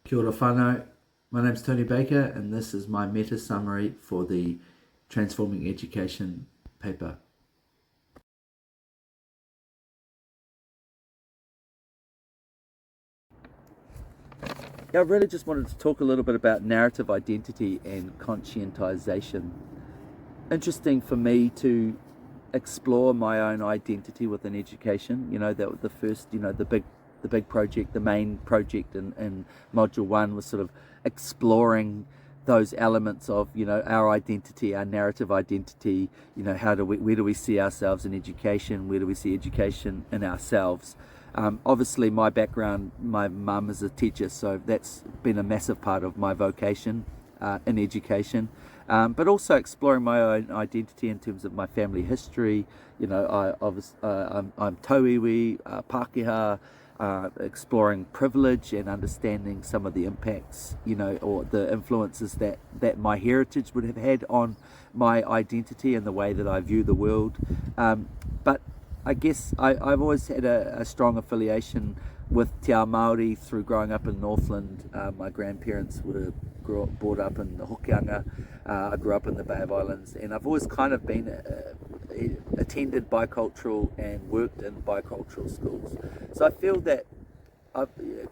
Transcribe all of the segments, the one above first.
Kia ora whānau. My name's Tony Baker and this is my meta summary for the Transforming Education paper. Yeah, I really just wanted to talk a little bit about narrative identity and conscientization. Interesting for me to explore my own identity within education. That the first, the big project, the main project in module one was sort of exploring those elements of our identity, our narrative identity. Where do we see ourselves in education? Where do we see education in ourselves? Obviously, my background, my mum is a teacher, so that's been a massive part of my vocation in education. But also exploring my own identity in terms of my family history. I'm Tauiwi, Pākehā, exploring privilege and understanding some of the impacts, or the influences that my heritage would have had on my identity and the way that I view the world. But I guess I've always had a strong affiliation with Te Ao Māori through growing up in Northland. My grandparents brought up in the Hokianga. I grew up in the Bay of Islands, and I've always kind of been attended bicultural and worked in bicultural schools. So I feel that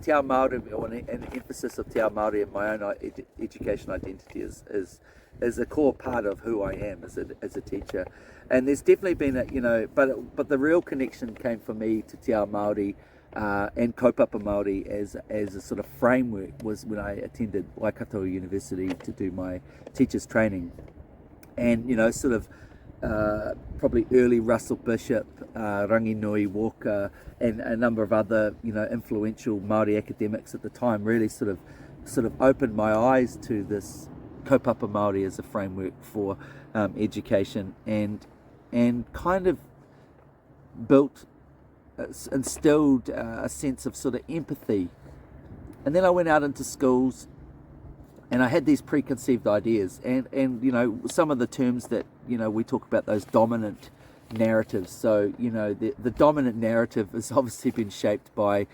Te Ao Māori, or an emphasis of Te Ao Māori in my own education identity is a core part of who I am as a teacher. And there's definitely been but the real connection came for me to Te Ao Māori and Kaupapa Māori as a sort of framework was when I attended Waikato University to do my teacher's training. And probably early Russell Bishop, Ranginui Walker, and a number of other influential Māori academics at the time really sort of opened my eyes to this Kaupapa Māori as a framework for education, and kind of instilled a sense of sort of empathy. And then I went out into schools and I had these preconceived ideas, and some of the terms that we talk about, those dominant narratives. So the dominant narrative has obviously been shaped by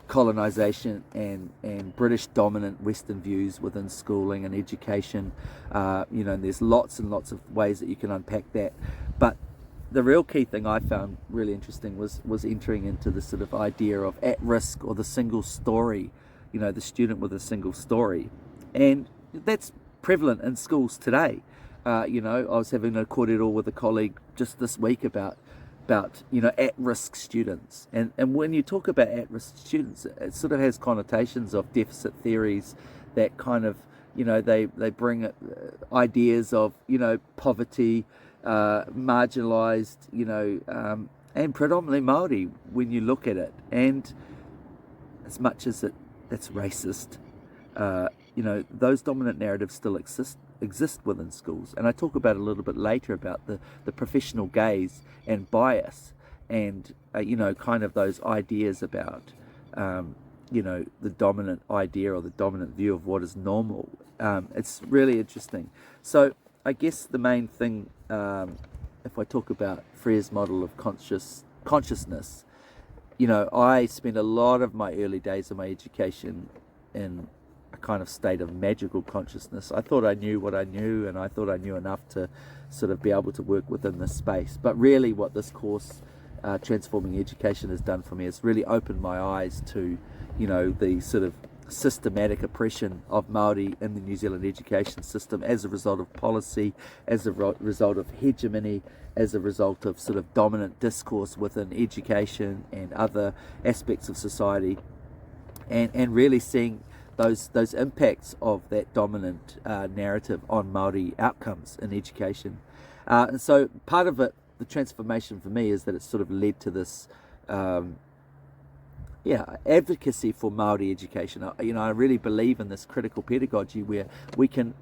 colonization and British dominant Western views within schooling and education. And there's lots and lots of ways that you can unpack that. But the real key thing I found really interesting was entering into the sort of idea of at risk, or the single story, the student with a single story. And that's prevalent in schools today. I was having a kōrero with a colleague just this week about at-risk students, and when you talk about at-risk students, it sort of has connotations of deficit theories that kind of they bring ideas of poverty, marginalized, and predominantly Māori when you look at it. And as much as it's racist, those dominant narratives still exist within schools. And I talk about a little bit later about the professional gaze and bias, and kind of those ideas about the dominant idea or the dominant view of what is normal. It's really interesting. So I guess the main thing, if I talk about Frere's model of consciousness, I spent a lot of my early days of my education in a kind of state of magical consciousness. I thought I knew what I knew, and I thought I knew enough to sort of be able to work within this space. But really what this course, Transforming Education, has done for me is really opened my eyes to the sort of systematic oppression of Māori in the New Zealand education system as a result of policy, as a result of hegemony, as a result of sort of dominant discourse within education and other aspects of society, and really seeing those impacts of that dominant narrative on Māori outcomes in education. And so part of it, the transformation for me, is that it's sort of led to this advocacy for Māori education. I really believe in this critical pedagogy where we can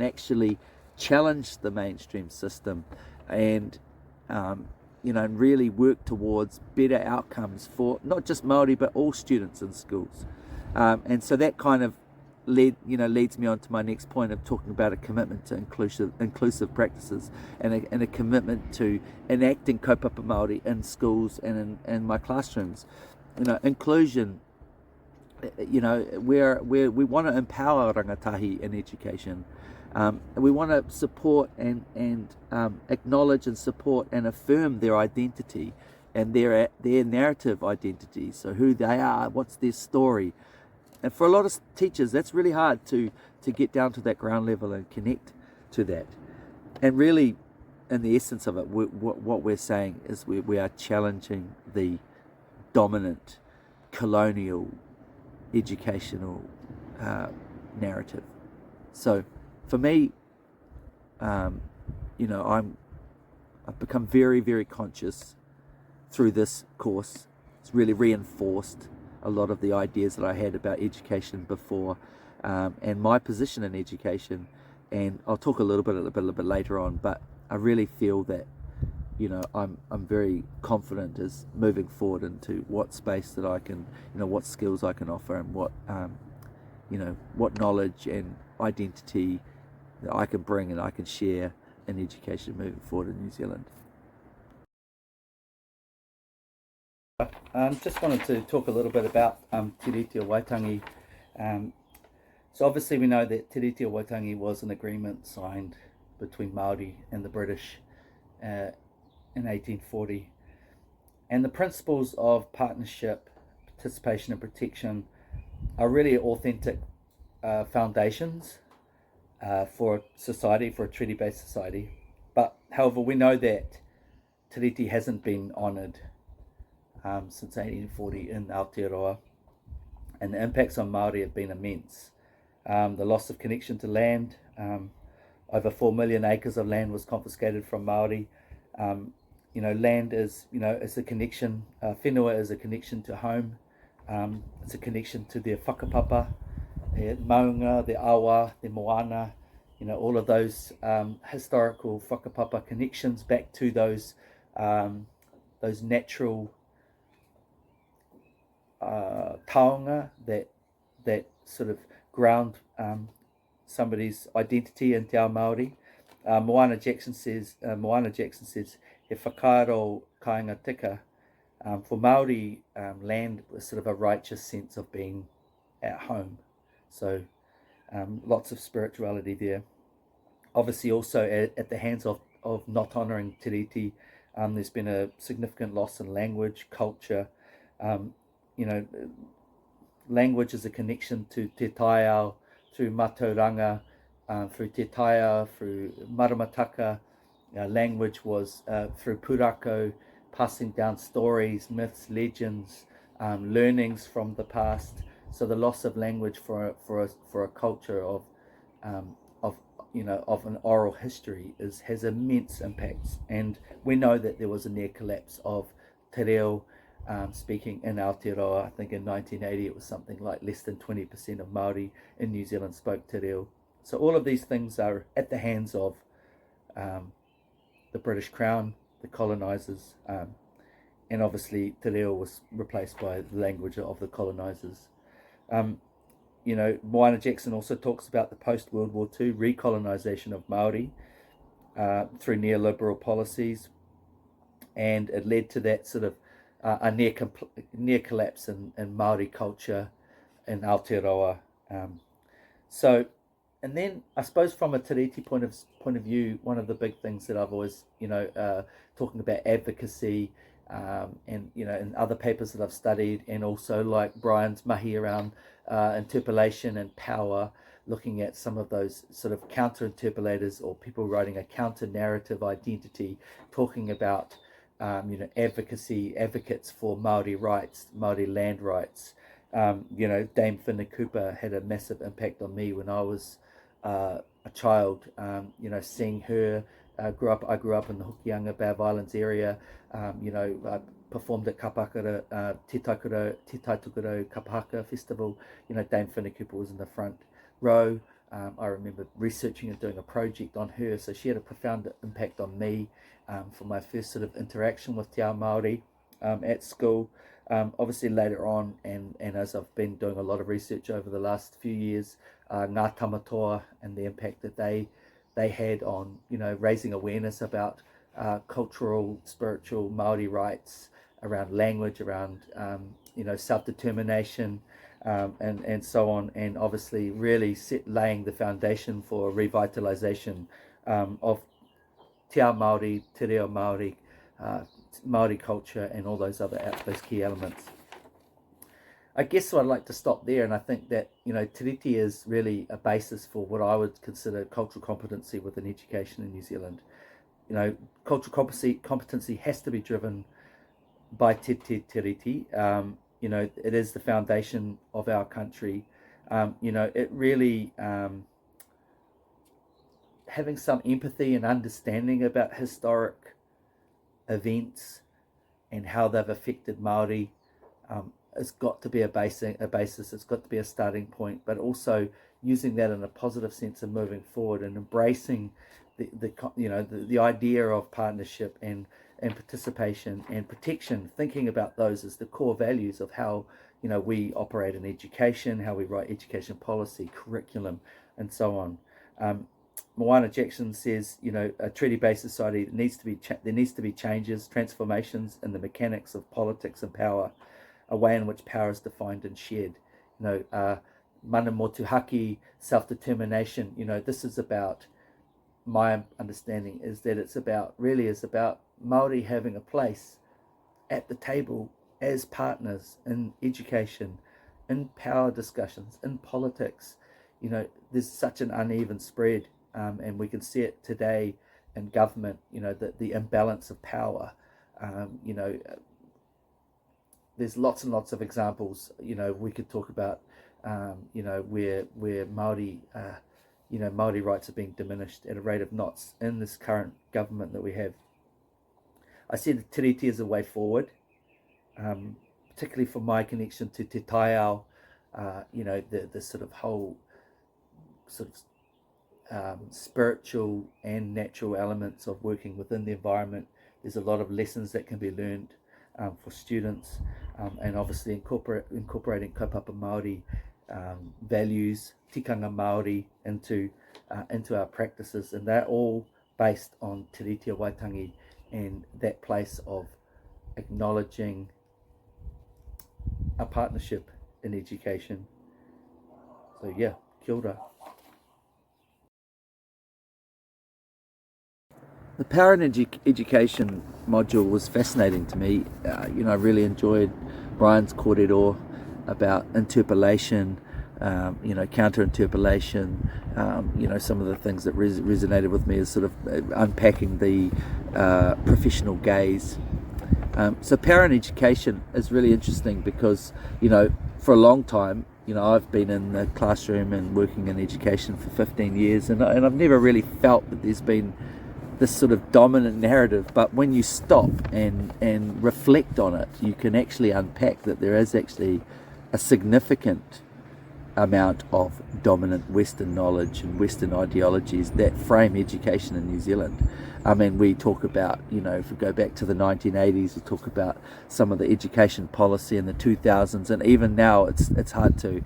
actually challenge the mainstream system and and really work towards better outcomes for not just Māori but all students in schools. And so that kind of leads me on to my next point of talking about a commitment to inclusive practices, and a commitment to enacting kaupapa Māori in schools and in my classrooms. Inclusion you know, we want to empower rangatahi in education. We want to support and acknowledge and support and affirm their identity and their narrative identity. So who they are, what's their story. And for a lot of teachers, that's really hard to get down to that ground level and connect to that. And really, in the essence of it, what we're saying is we are challenging the dominant colonial educational narrative. So for me, you know, I've become very, very conscious through this course. It's really reinforced a lot of the ideas that I had about education before, and my position in education. And I'll talk a little bit later on, but I really feel that, you know, I'm very confident as moving forward into what space that I can, you know, what skills I can offer, and what you know, what knowledge and identity that I can bring and I can share in education moving forward in New Zealand. Just wanted to talk a little bit about Te Reti o Waitangi. So obviously we know that Te Reti o Waitangi was an agreement signed between Māori and the British in 1840. And the principles of partnership, participation and protection are really authentic foundations for society, for a treaty-based society. But however, we know that Te Reti hasn't been honoured since 1840 in Aotearoa, and the impacts on Māori have been immense. The loss of connection to land, over 4 million acres of land was confiscated from Māori. You know, land is, you know, it's a connection, whenua is a connection to home, it's a connection to their whakapapa, their maunga, their awa, their moana, you know, all of those historical whakapapa connections back to those natural taonga that sort of ground somebody's identity in te ao Māori. Moana Jackson says, he whakaaro kāinga tika. For Māori, land was sort of a righteous sense of being at home. So lots of spirituality there. Obviously also at the hands of not honouring Te Reti, there's been a significant loss in language, culture. You know, language is a connection to Te Taiao, through Matauranga, through Te Taiao, through Maramataka. Language was through Pūrākau, passing down stories, myths, legends, learnings from the past. So the loss of language for a culture of you know, of an oral history has immense impacts. And we know that there was a near collapse of te reo speaking in Aotearoa. I think in 1980 it was something like less than 20% of Māori in New Zealand spoke te reo. So all of these things are at the hands of the British Crown, the colonisers, and obviously te reo was replaced by the language of the colonisers. You know, Moana Jackson also talks about the post-World War II recolonisation of Māori through neoliberal policies, and it led to that sort of a near collapse in Māori culture in Aotearoa. So, and then I suppose from a Te Reti point of view, one of the big things that I've always, you know, talking about advocacy, and, you know, in other papers that I've studied, and also like Brian's mahi around interpolation and power, looking at some of those sort of counter interpolators or people writing a counter narrative identity, talking about you know, advocates for Māori rights, Māori land rights. You know, Dame Whitney Cooper had a massive impact on me when I was a child. You know, seeing her I grew up in the Hokianga, Bow Islands area. You know, I performed at Kapakara, Te Taitukoro Kapahaka Festival. You know, Dame Whitney Cooper was in the front row. I remember researching and doing a project on her, so she had a profound impact on me for my first sort of interaction with Te Ao Māori at school. Obviously later on, and as I've been doing a lot of research over the last few years, Ngā Tamatoa and the impact that they had on, you know, raising awareness about cultural, spiritual Māori rights, around language, around you know, self-determination, and so on, and obviously really laying the foundation for revitalization of te ao Māori, te reo Māori, Māori culture, and all those key elements. I guess I'd like to stop there, and I think that, you know, tiriti is really a basis for what I would consider cultural competency within education in New Zealand. You know, cultural competency has to be driven by te tiriti. You know, it is the foundation of our country. You know, it really having some empathy and understanding about historic events and how they've affected Māori. It's got to be a basis. It's got to be a starting point, but also using that in a positive sense and moving forward and embracing the idea of partnership and participation and protection, thinking about those as the core values of how, you know, we operate in education, how we write education policy, curriculum, and so on. Moana Jackson says, you know, a treaty-based society there needs to be changes, transformations in the mechanics of politics and power, a way in which power is defined and shared. You know, mana motuhaki, self-determination. You know, this is about, my understanding is that it's about Māori having a place at the table as partners in education, in power discussions, in politics. You know, there's such an uneven spread, and we can see it today in government. You know, the imbalance of power. You know, there's lots and lots of examples. You know, we could talk about, you know, where Māori, you know, Māori rights are being diminished at a rate of knots in this current government that we have. I see the tiriti as a way forward, particularly for my connection to Te Taiao, you know, the sort of whole spiritual and natural elements of working within the environment. There's a lot of lessons that can be learned for students, and obviously incorporating kaupapa Māori values, tikanga Māori into our practices, and they're all based on Te Reti Waitangi and that place of acknowledging a partnership in education. So yeah, kia ora. The power in education module was fascinating to me. You know, I really enjoyed Brian's kōrero about interpolation, you know, counter-interpolation. You know, some of the things that resonated with me is sort of unpacking the professional gaze. So power in education is really interesting because, you know, for a long time, you know, I've been in the classroom and working in education for 15 years, and I've never really felt that there's been this sort of dominant narrative. But when you stop and reflect on it, you can actually unpack that there is actually a significant amount of dominant Western knowledge and Western ideologies that frame education in New Zealand. I mean, we talk about, you know, if we go back to the 1980s, we talk about some of the education policy in the 2000s, and even now it's hard to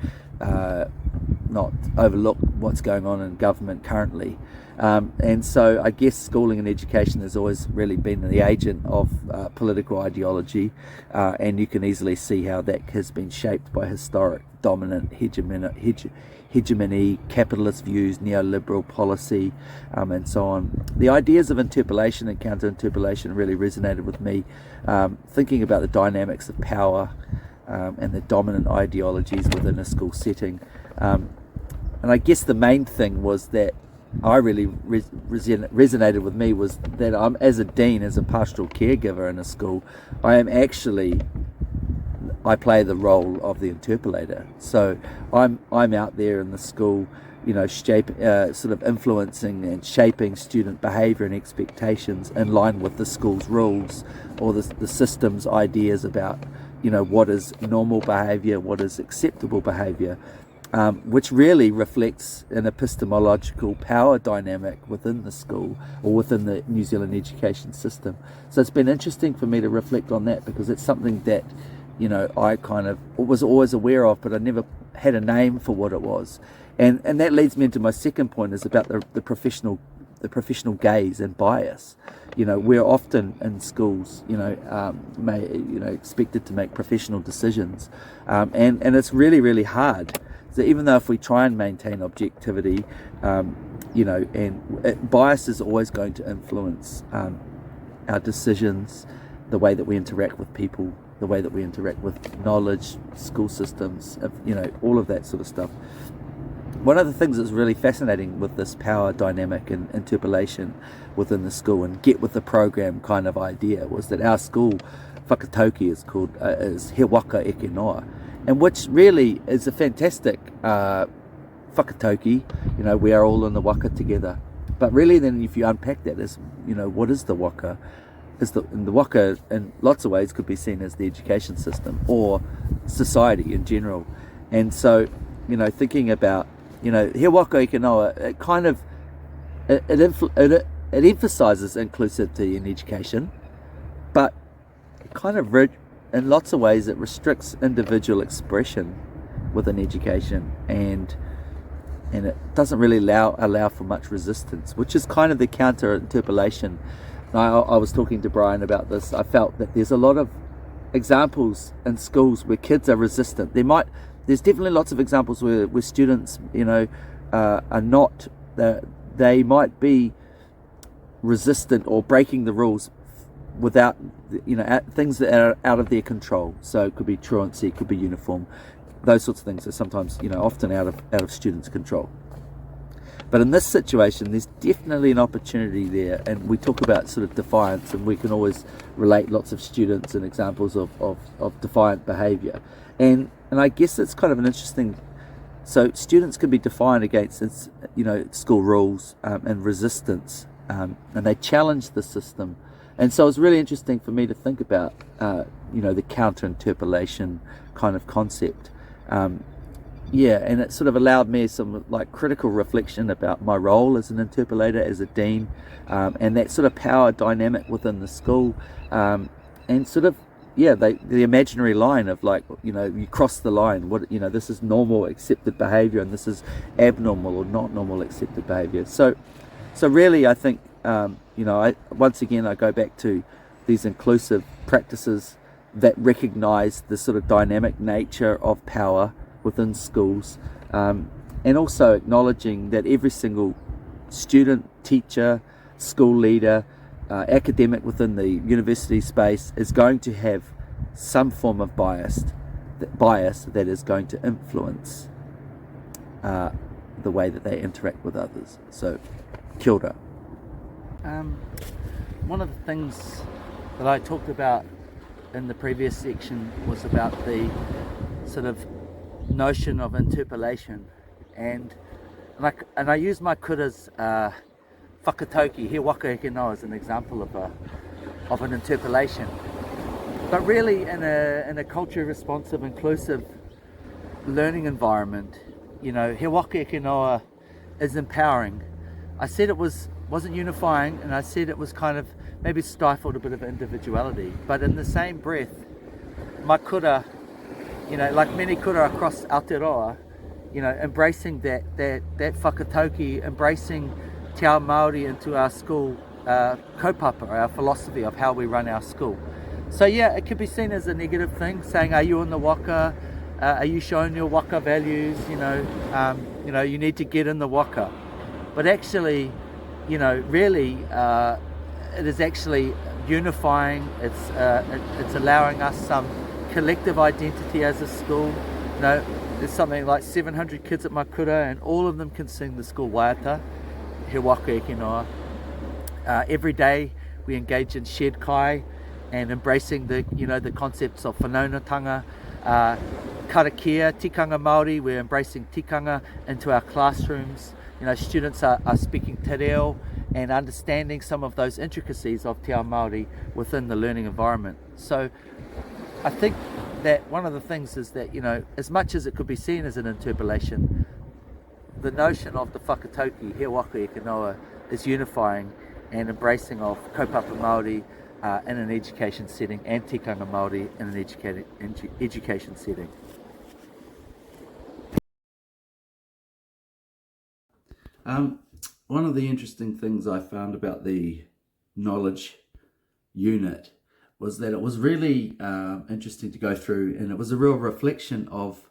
not overlook what's going on in government currently. And so I guess schooling and education has always really been the agent of political ideology, and you can easily see how that has been shaped by historic dominant hegemony, capitalist views, neoliberal policy, and so on. The ideas of interpolation and counter-interpolation really resonated with me, thinking about the dynamics of power and the dominant ideologies within a school setting. And I guess the main thing was that I really resonated with me was that I'm, as a dean, as a pastoral caregiver in a school, I play the role of the interpolator. So I'm out there in the school, you know, sort of influencing and shaping student behaviour and expectations in line with the school's rules or the system's ideas about, you know, what is normal behaviour, what is acceptable behaviour. Which really reflects an epistemological power dynamic within the school or within the New Zealand education system. So it's been interesting for me to reflect on that, because it's something that, you know, I kind of was always aware of, but I never had a name for what it was. And that leads me into my second point, is about the professional the professional gaze and bias. We're often in schools, expected to make professional decisions, and it's really, really hard. So even though if we try and maintain objectivity, bias is always going to influence our decisions, the way that we interact with people, the way that we interact with knowledge, school systems, all of that sort of stuff. One of the things that's really fascinating with this power dynamic and interpolation within the school and get with the program kind of idea was that our school whakatauki is He Waka Eke Noa, and which really is a fantastic whakatauki. We are all in the waka together. But really then if you unpack that is, what is the waka? The waka in lots of ways could be seen as the education system or society in general. And so, thinking about, He Waka Eke Noa, it kind of, it emphasizes inclusivity in education, but it kind of, in lots of ways, it restricts individual expression within education, and it doesn't really allow for much resistance, which is kind of the counter interpolation. I was talking to Brian about this. I felt that there's a lot of examples in schools where kids are resistant. There's definitely lots of examples where students, are not, they might be resistant or breaking the rules without, things that are out of their control. So it could be truancy, it could be uniform. Those sorts of things are sometimes, often out of students' control. But in this situation, there's definitely an opportunity there, and we talk about sort of defiance, and we can always relate lots of students and examples of defiant behaviour. And I guess it's kind of an interesting, so students can be defiant against school rules and resistance, and they challenge the system. And so it's really interesting for me to think about, the counter-interpolation kind of concept. And it sort of allowed me some critical reflection about my role as an interpolator, as a dean, and that sort of power dynamic within the school, and sort of the imaginary line of you cross the line. This is normal accepted behaviour, and this is abnormal or not normal accepted behaviour. So really, I think once again I go back to these inclusive practices that recognise the sort of dynamic nature of power within schools, and also acknowledging that every single student, teacher, school leader, academic within the university space is going to have some form of bias that is going to influence the way that they interact with others. So, kia ora. One of the things that I talked about in the previous section was about the sort of notion of interpolation, and I use my kura's whakatauki, He Waka Eke Noa, as an example of an interpolation. But really, in a culturally responsive, inclusive learning environment, He Waka Eke Noa is empowering. I said it wasn't unifying, and I said it was kind of maybe stifled a bit of individuality. But in the same breath, my kura, like many kura across Aotearoa, embracing that whakatauki, embracing te ao Māori into our school kaupapa, our philosophy of how we run our school. So it could be seen as a negative thing, saying, are you in the waka? Are you showing your waka values? You need to get in the waka. But actually, really, it is actually unifying. It's allowing us some collective identity as a school. There's something like 700 kids at my kura, and all of them can sing the school waiata, He Waka Eke Noa. Every day we engage in shared kai and embracing the concepts of whanaungatanga, karakia, tikanga Māori. We're embracing tikanga into our classrooms. Students are speaking te reo and understanding some of those intricacies of te ao Māori within the learning environment. So I think that one of the things is that, as much as it could be seen as an interpolation, the notion of the whakatauki, He Waka Eke Noa, is unifying and embracing of kaupapa Māori in an education setting, and tikanga Māori in an education setting. one of the interesting things I found about the knowledge unit was that it was really interesting to go through, and it was a real reflection of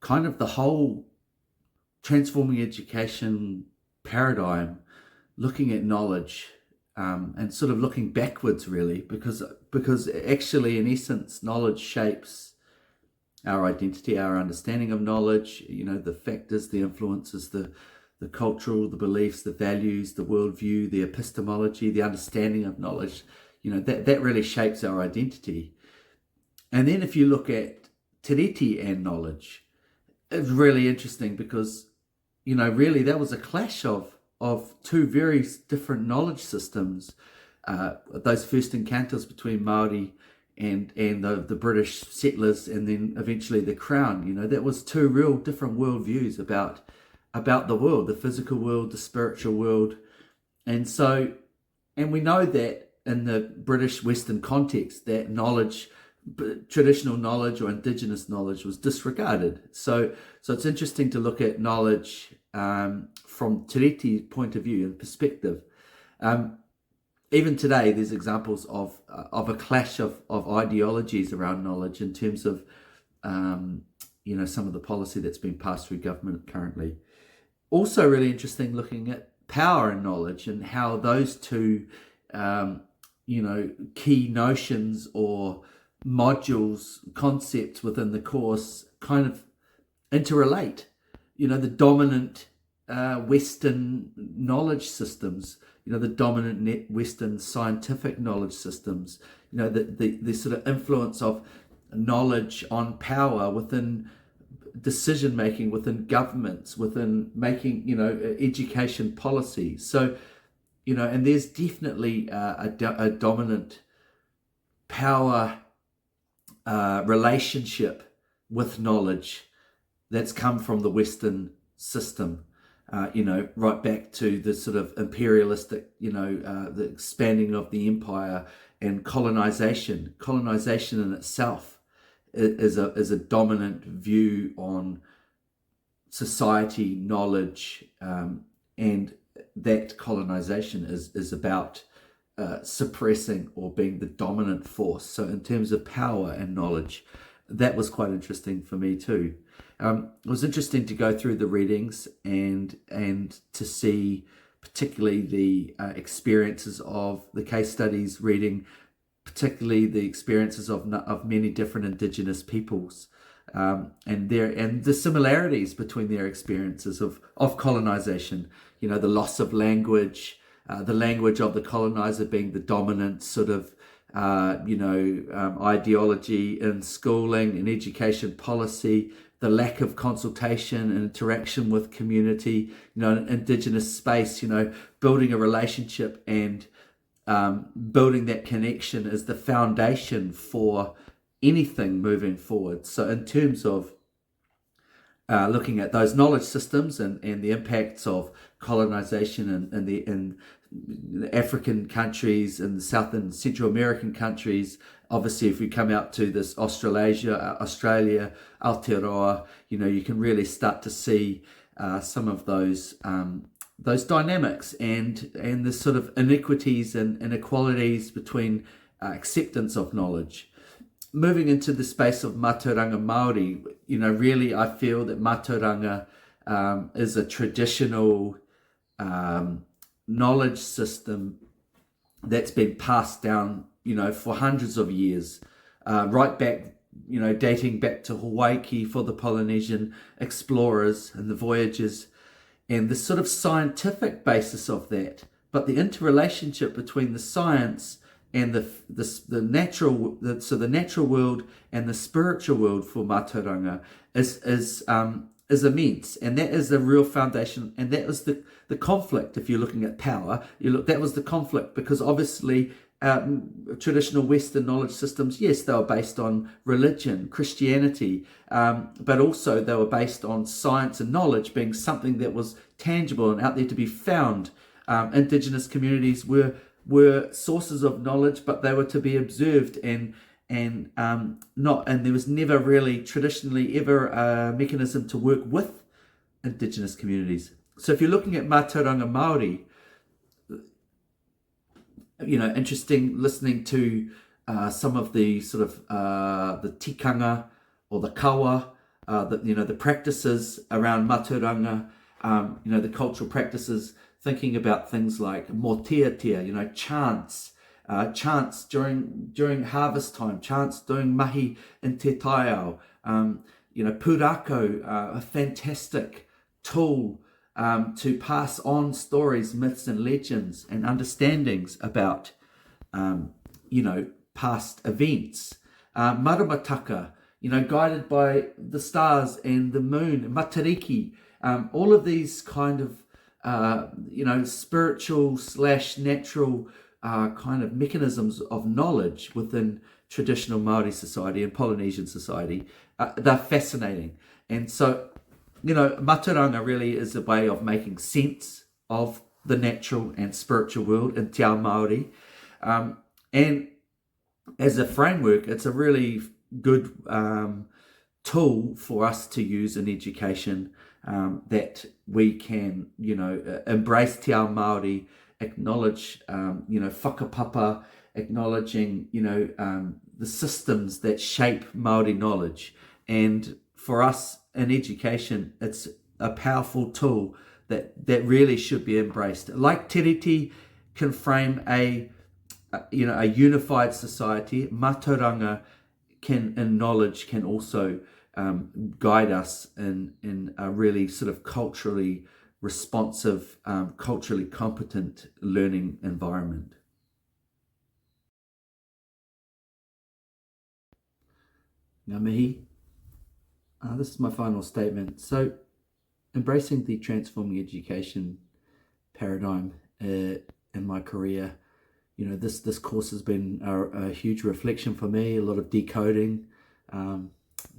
kind of the whole transforming education paradigm, looking at knowledge, and sort of looking backwards, really, because actually, in essence, knowledge shapes our identity, our understanding of knowledge. The factors, the influences, the cultural, the beliefs, the values, the worldview, the epistemology, the understanding of knowledge. That really shapes our identity. And then if you look at tiriti and knowledge, it's really interesting because, really that was a clash of two very different knowledge systems. Those first encounters between Māori and the British settlers, and then eventually the Crown. That was two real different worldviews about the world, the physical world, the spiritual world. And we know that in the British Western context, that knowledge, traditional knowledge or indigenous knowledge, was disregarded. So it's interesting to look at knowledge from Tiriti's point of view and perspective. Even today, there's examples of a clash of ideologies around knowledge in terms of some of the policy that's been passed through government currently. Also really interesting looking at power and knowledge and how those two key notions or modules, concepts within the course kind of interrelate. The dominant Western knowledge systems, the dominant Western scientific knowledge systems, the sort of influence of knowledge on power within decision making, within governments, within making education policy. So and there's definitely a dominant power relationship with knowledge that's come from the Western system, right back to the sort of imperialistic, the expanding of the empire and colonization. Colonization in itself is a dominant view on society, knowledge, and that colonization is about suppressing or being the dominant force. So in terms of power and knowledge, that was quite interesting for me too. It was interesting to go through the readings and to see particularly the experiences of the case studies, reading particularly the experiences of many different Indigenous peoples, and the similarities between their experiences of colonization. The loss of language, the language of the colonizer being the dominant sort of ideology in schooling and education policy, the lack of consultation and interaction with community, Indigenous space, building a relationship and building that connection is the foundation for anything moving forward. So in terms of looking at those knowledge systems and the impacts of colonization in the African countries and the South and Central American countries, obviously if we come out to this Australia, Aotearoa, you can really start to see some of those dynamics and the sort of inequities and inequalities between acceptance of knowledge. Moving into the space of Mātauranga Māori, really I feel that Mātauranga is a traditional knowledge system that's been passed down, for hundreds of years, right back, dating back to Hawaii for the Polynesian explorers and the voyages, and the sort of scientific basis of that, but the interrelationship between the science and the natural world and the spiritual world for Mātauranga is immense, and that is the real foundation. And that was the conflict. If you're looking at power, that was the conflict, because obviously traditional Western knowledge systems, yes, they were based on religion, Christianity, but also they were based on science and knowledge being something that was tangible and out there to be found. Indigenous communities were sources of knowledge, but they were to be observed and there was never really traditionally ever a mechanism to work with Indigenous communities. So if you're looking at Mātauranga Māori, interesting listening to some of the sort of the tikanga or the kawa, the practices around Mātauranga, the cultural practices, thinking about things like motiatia, chants, chants during harvest time, chants doing mahi in te taiao, pūrākau, a fantastic tool to pass on stories, myths and legends and understandings about, past events. Maramataka, guided by the stars and the moon, matariki, all of these kind of, spiritual / natural kind of mechanisms of knowledge within traditional Māori society and Polynesian society, they're fascinating. And so, Mātauranga really is a way of making sense of the natural and spiritual world in Te Ao Māori. And as a framework, it's a really good tool for us to use in education, that we can, embrace Te Ao Māori, acknowledge, whakapapa, acknowledging, the systems that shape Māori knowledge. And for us in education, it's a powerful tool that really should be embraced. Like Tiriti can frame a unified society, Mātauranga in knowledge can also guide us in a really sort of culturally responsive, culturally competent learning environment. Ngā mihi. This is my final statement. So, embracing the transforming education paradigm in my career, this course has been a huge reflection for me, a lot of decoding,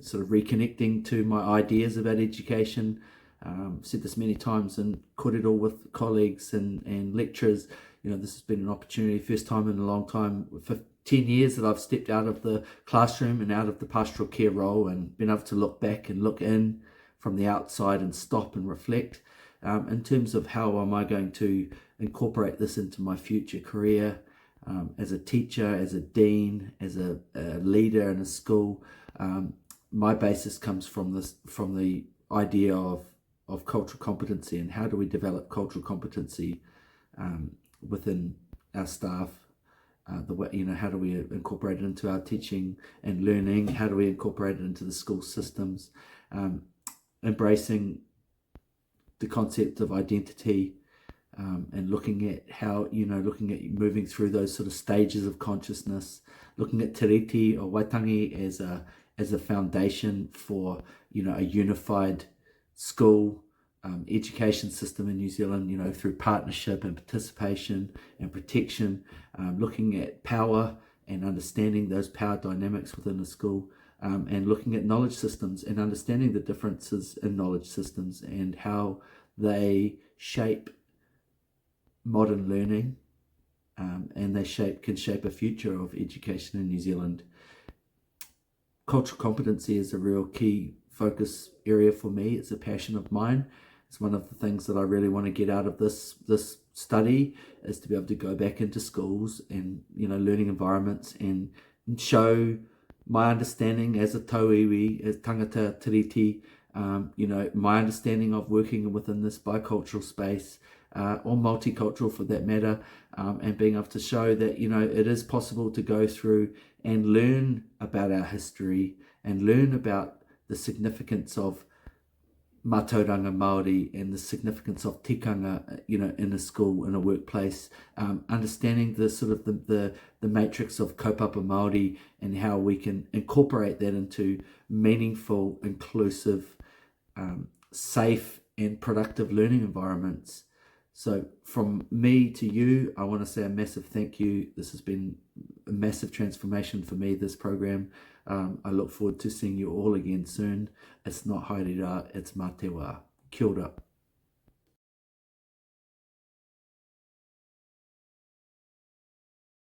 sort of reconnecting to my ideas about education. I've said this many times in kōrero with colleagues and lecturers. This has been an opportunity, first time in a long time, for 10 years that I've stepped out of the classroom and out of the pastoral care role and been able to look back and look in from the outside and stop and reflect in terms of how am I going to incorporate this into my future career as a teacher, as a dean, as a leader in a school. My basis comes from the idea of cultural competency, and how do we develop cultural competency within our staff. How do we incorporate it into our teaching and learning? How do we incorporate it into the school systems? Embracing the concept of identity, and looking at how, looking at moving through those sort of stages of consciousness, looking at tiriti or waitangi as a foundation for, a unified school education system in New Zealand, through partnership and participation and protection, looking at power and understanding those power dynamics within a school, and looking at knowledge systems and understanding the differences in knowledge systems and how they shape modern learning, and they can shape a future of education in New Zealand. Cultural competency is a real key focus area for me. It's a passion of mine. It's one of the things that I really want to get out of this study, is to be able to go back into schools and learning environments and show my understanding as a tauiwi, as tangata tiriti, my understanding of working within this bicultural space, or multicultural for that matter, and being able to show that it is possible to go through and learn about our history and learn about the significance of Mātauranga Māori and the significance of tikanga, in a school, in a workplace, understanding the sort of the matrix of kaupapa Māori and how we can incorporate that into meaningful, inclusive, safe and productive learning environments. So from me to you, I want to say a massive thank you. This has been a massive transformation for me, this program. I look forward to seeing you all again soon. It's not haere rā, it's mā te wā. Kia ora.